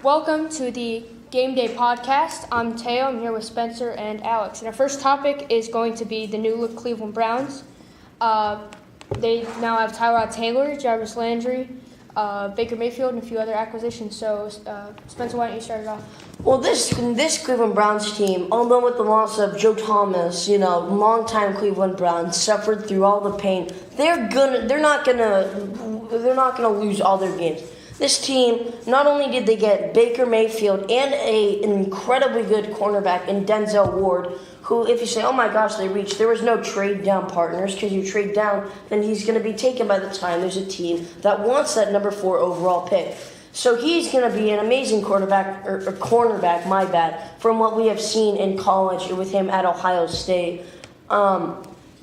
Welcome to the Gameday Podcast. I'm Theo. I'm here with Spencer and Alex. And our first topic is going to be the new Cleveland Browns. They now have Tyrod Taylor, Jarvis Landry, Baker Mayfield, and a few other acquisitions. So, Spencer, why don't you start it off? Well, this Cleveland Browns team, although with the loss of Joe Thomas, longtime Cleveland Browns, suffered through all the pain. They're not gonna lose all their games. This team, not only did they get Baker Mayfield and an incredibly good cornerback in Denzel Ward, who, if you say, oh my gosh, they reached, there was no trade down partners, because you trade down, then he's going to be taken by the time there's a team that wants that number 4 overall pick. So he's going to be an amazing cornerback, from what we have seen in college with him at Ohio State.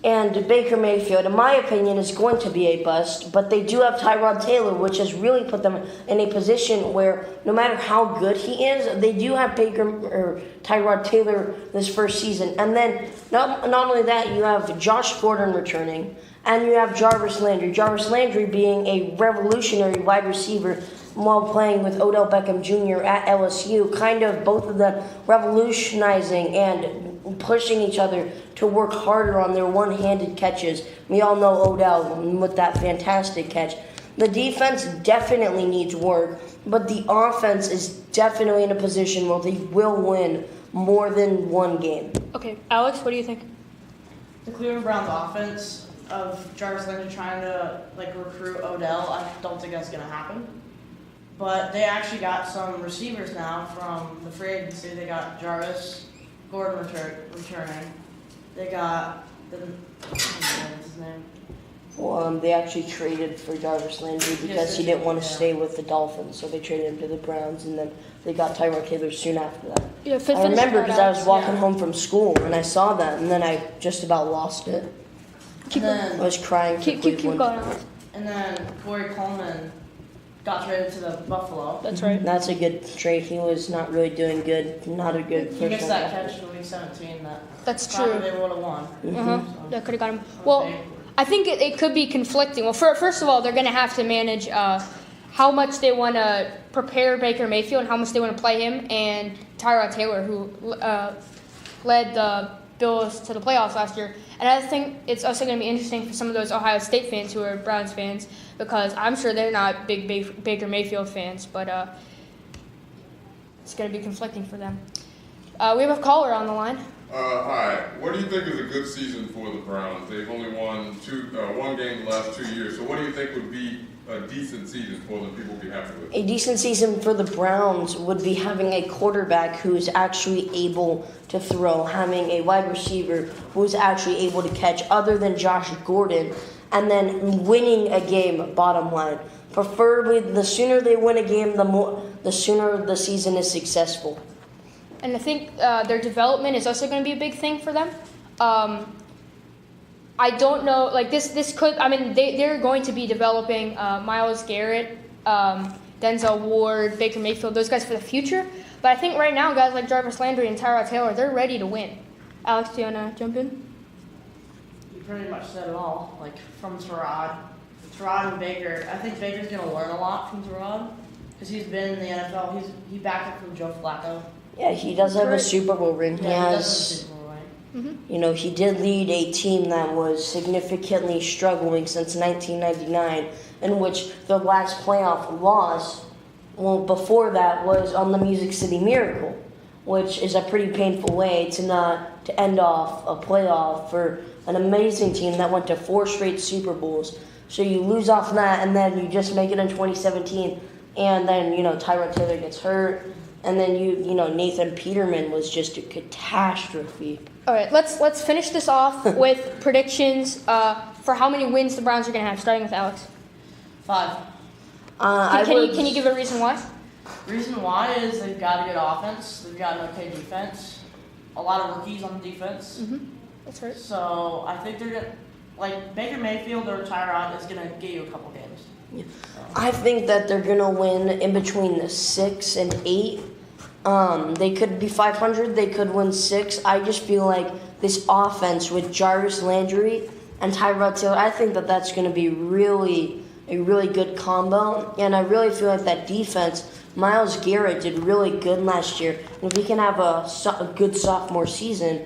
And Baker Mayfield, in my opinion, is going to be a bust, but they do have Tyrod Taylor, which has really put them in a position where no matter how good he is, they do have Tyrod Taylor this first season. And then not only that, you have Josh Gordon returning, and you have Jarvis Landry. Jarvis Landry being a revolutionary wide receiver while playing with Odell Beckham Jr. at LSU, kind of both of them revolutionizing and pushing each other to work harder on their one-handed catches. We all know Odell with that fantastic catch. The defense definitely needs work, but the offense is definitely in a position where they will win more than one game. Okay, Alex, what do you think? The Cleveland Browns offense of Jarvis Landry trying to recruit Odell, I don't think that's going to happen. But they actually got some receivers now from the free agency. They got Jarvis Gordon returning. They got what's his name? Well, they actually traded for Jarvis Landry because he didn't want to stay with the Dolphins, so they traded him to the Browns, and then they got Tyrod Taylor soon after that. Yeah, I remember because I was walking home from school and I saw that, and then I just about lost it. I was crying for Cleveland. Keep going, Alex. And then Corey Coleman got traded to the Buffalo. That's right. That's a good trade. He was not really doing good. Not a good He missed that catch in week 17. That's true. They would have won. That could have got him. Well, I think it could be conflicting. Well, first of all, they're going to have to manage how much they want to prepare Baker Mayfield and how much they want to play him, and Tyrod Taylor, who led the Bills to the playoffs last year. And I think it's also going to be interesting for some of those Ohio State fans who are Browns fans, because I'm sure they're not big Baker Mayfield fans, but it's going to be conflicting for them. We have a caller on the line. Hi. What do you think is a good season for the Browns? They've only won one game the last 2 years. So what do you think would be a decent season for them people would be happy with? A decent season for the Browns would be having a quarterback who is actually able to throw, having a wide receiver who is actually able to catch other than Josh Gordon, and then winning a game, bottom line. Preferably, the sooner they win a game, the sooner the season is successful. And I think their development is also going to be a big thing for them. I don't know, this could, they're going to be developing Myles Garrett, Denzel Ward, Baker Mayfield, those guys for the future. But I think right now, guys like Jarvis Landry and Tyrod Taylor, they're ready to win. Alex, do you want to jump in? You pretty much said it all, from Tyrod and Baker. I think Baker's going to learn a lot from Tyrod because he's been in the NFL. He backed up from Joe Flacco. Yeah, he does have a Super Bowl ring. He has. Mm-hmm. He did lead a team that was significantly struggling since 1999, in which the last playoff loss, before that, was on the Music City Miracle, which is a pretty painful way to end off a playoff for an amazing team that went to 4 straight Super Bowls. So you lose off that, and then you just make it in 2017, and then Tyrod Taylor gets hurt. And then Nathan Peterman was just a catastrophe. All right, let's finish this off with predictions for how many wins the Browns are going to have, starting with Alex. 5. Can you give a reason why? Reason why is they've got a good offense. They've got an okay defense. A lot of rookies on the defense. Mm-hmm. That's right. So I think they're going to, Baker Mayfield or Tyrod is going to get you a couple games. Yeah. I think that they're going to win in between the 6 and 8. They could be 500. They could win 6. I just feel like this offense with Jarvis Landry and Tyrod Taylor, I think that that's going to be really a really good combo. And I really feel like that defense, Myles Garrett did really good last year. And if he can have a good sophomore season,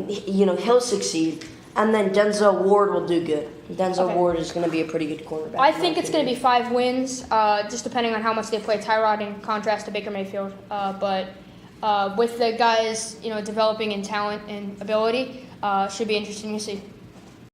he'll succeed. And then Denzel Ward will do good. Denzel Ward is going to be a pretty good quarterback. I think it's going to be 5 wins, just depending on how much they play Tyrod in contrast to Baker Mayfield. But with the guys, developing in talent and ability, should be interesting to see.